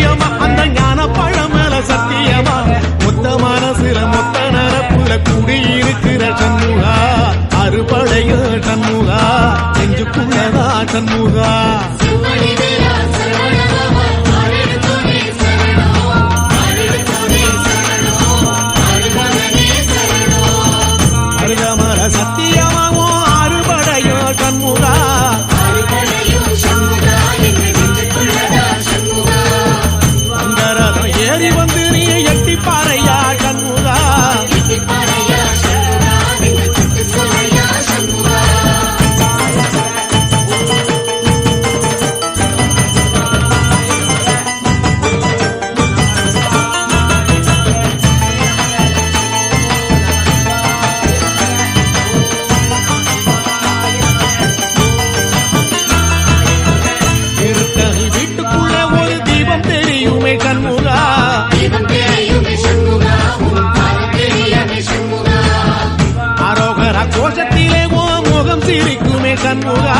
சத்தியமா அந்த ஞான பழமேல சத்தியமா மொத்த மனசுல மொத்த நரப்புல குடியிருக்கிற சண்முகா அறுபடைய சண்முகா நெஞ்சுக்குள்ளதா சண்முகா அருகமர சத்தியமாவோ அறுபடைய சண்முகா அங்கரதம் ஏறி வந்து நீ எட்டி பாறையா சண்முகா வீட்டுக்குள்ள ஒரு தீபம் தெரியுமே சண்முகா அரோகர கோஷத்திலே ஓ முகம் சிரிக்குமே சண்முகா